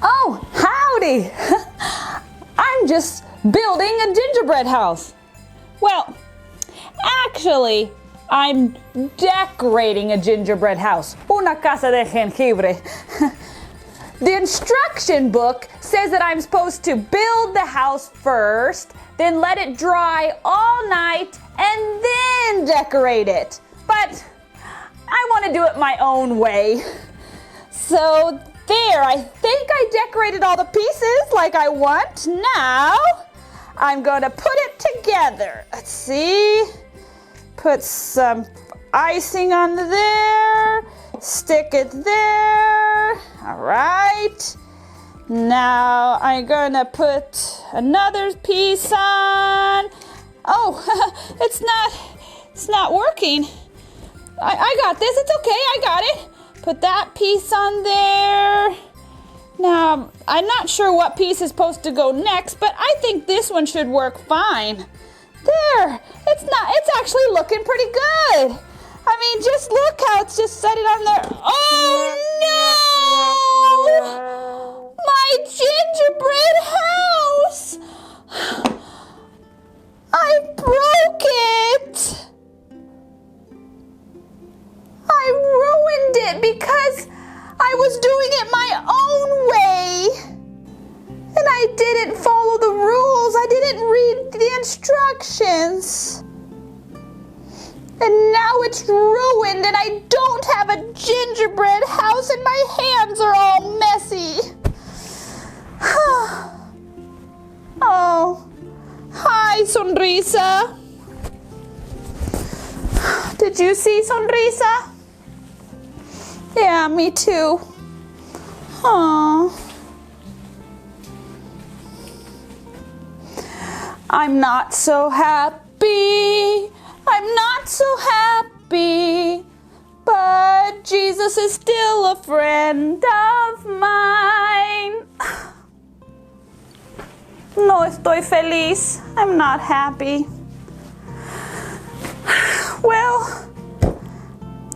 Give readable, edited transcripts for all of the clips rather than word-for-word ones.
Oh, howdy! I'm just building a gingerbread house. Well, actually, I'm decorating a gingerbread house. Una casa de jengibre. The instruction book says that I'm supposed to build the house first, then let it dry all night, and then decorate it. But I want to do it my own way. So there, I think I decorated all the pieces like I want. Now, I'm going to put it together. Let's see. Put some icing on there. Stick it there. All right. Now, I'm going to put another piece on. Oh, it's not working. I got this. It's okay. I got it. Put that piece on there. Now, I'm not sure what piece is supposed to go next, but I think this one should work fine. There. It's actually looking pretty good. I mean, just look how it's just set it on there. Oh, no! My gingerbread house! I broke it! I ruined it because I was doing it my own way. And I didn't follow the rules. I didn't read the instructions. And now it's ruined and I don't have a gingerbread house and my hands are all messy. Oh, hi, Sonrísa. Did you see Sonrísa? Yeah, me too. Oh. I'm not so happy. I'm not so happy. But Jesus is still a friend of mine. No estoy feliz. I'm not happy. Well,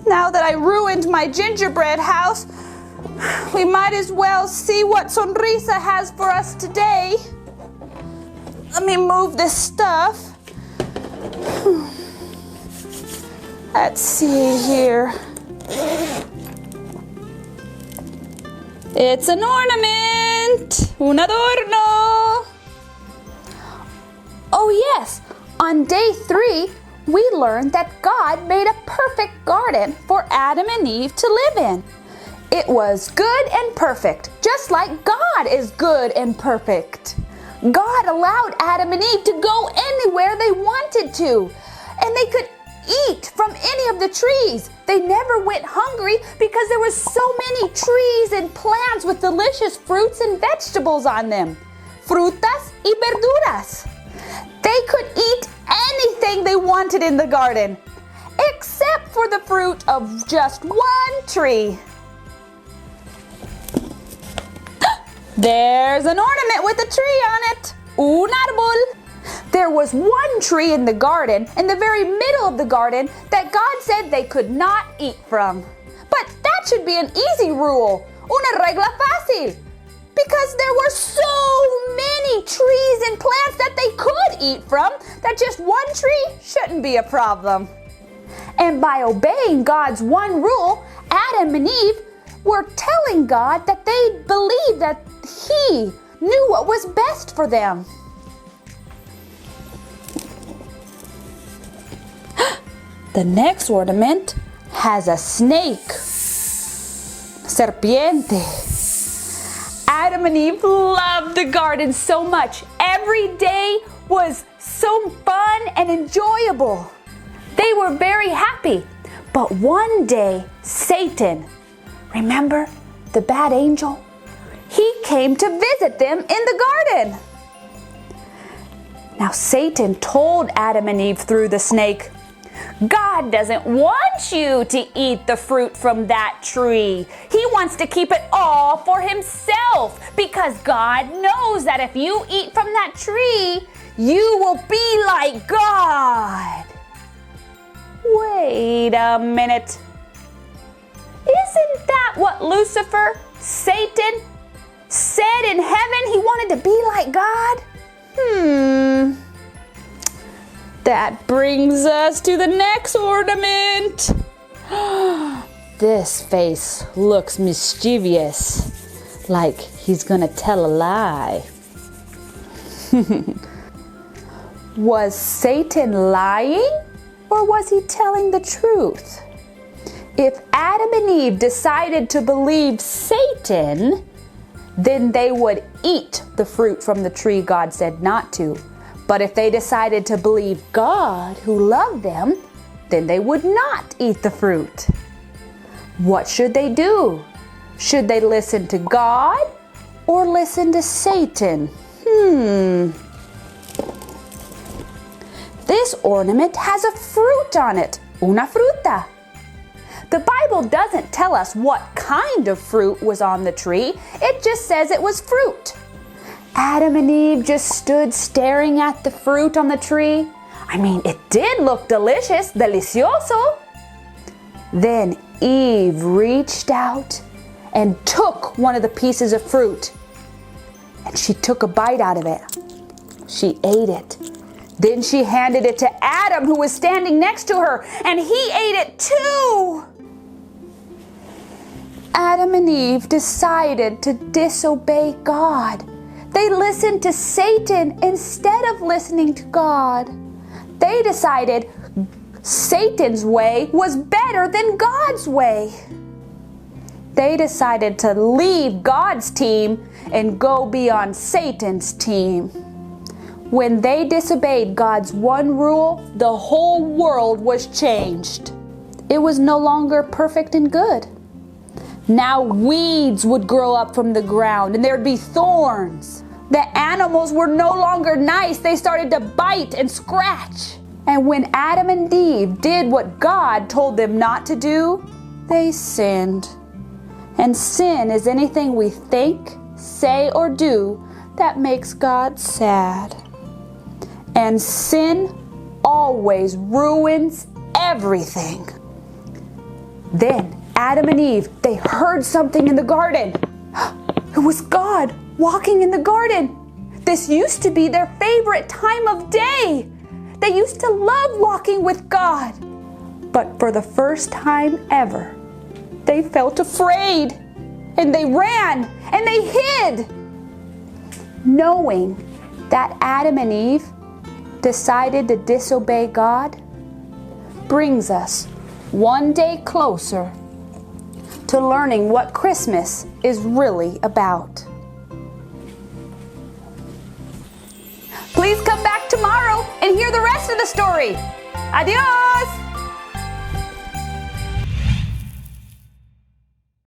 now that I ruined my gingerbread house, we might as well see what Sonrísa has for us today. Let me move this stuff. Let's see here. It's an ornament, un adorno. Oh yes, on day 3, we learned that God made a perfect garden for Adam and Eve to live in. It was good and perfect, just like God is good and perfect. God allowed Adam and Eve to go anywhere they wanted to, and they could eat from any of the trees. They never went hungry because there were so many trees and plants with delicious fruits and vegetables on them. Frutas y verduras. They could eat anything they wanted in the garden, except for the fruit of just one tree. There's an ornament with a tree on it. Un árbol. There was one tree in the garden, in the very middle of the garden, that God said they could not eat from. But that should be an easy rule. Una regla fácil. Because there were so many trees and plants that they could eat from, that just one tree shouldn't be a problem. And by obeying God's one rule, Adam and Eve were telling God that they believed that He knew what was best for them. The next ornament has a snake. Serpiente. Adam and Eve loved the garden so much. Every day was so fun and enjoyable. They were very happy. But one day, Satan, remember the bad angel? He came to visit them in the garden. Now Satan told Adam and Eve through the snake, God doesn't want you to eat the fruit from that tree. He wants to keep it all for Himself because God knows that if you eat from that tree, you will be like God. Wait a minute. Isn't that that what Lucifer, Satan, said in heaven he wanted to be like God? That brings us to the next ornament. This face looks mischievous, like he's gonna tell a lie. Was Satan lying, or was he telling the truth? If Adam and Eve decided to believe Satan, then they would eat the fruit from the tree God said not to. But if they decided to believe God, who loved them, then they would not eat the fruit. What should they do? Should they listen to God or listen to Satan? This ornament has a fruit on it, una fruta. The Bible doesn't tell us what kind of fruit was on the tree. It just says it was fruit. Adam and Eve just stood staring at the fruit on the tree. I mean, it did look delicious, delicioso. Then Eve reached out and took one of the pieces of fruit. And she took a bite out of it. She ate it. Then she handed it to Adam, who was standing next to her, and he ate it too. Adam and Eve decided to disobey God. They listened to Satan instead of listening to God. They decided Satan's way was better than God's way. They decided to leave God's team and go be on Satan's team. When they disobeyed God's one rule, the whole world was changed. It was no longer perfect and good. Now weeds would grow up from the ground and there'd be thorns. The animals were no longer nice. They started to bite and scratch. And when Adam and Eve did what God told them not to do, they sinned. And sin is anything we think, say, or do that makes God sad. And sin always ruins everything. Then Adam and Eve, they heard something in the garden. It was God walking in the garden. This used to be their favorite time of day. They used to love walking with God. But for the first time ever, they felt afraid. And they ran and they hid. Knowing that Adam and Eve decided to disobey God brings us one day closer to learning what Christmas is really about. Please come back tomorrow and hear the rest of the story. Adios!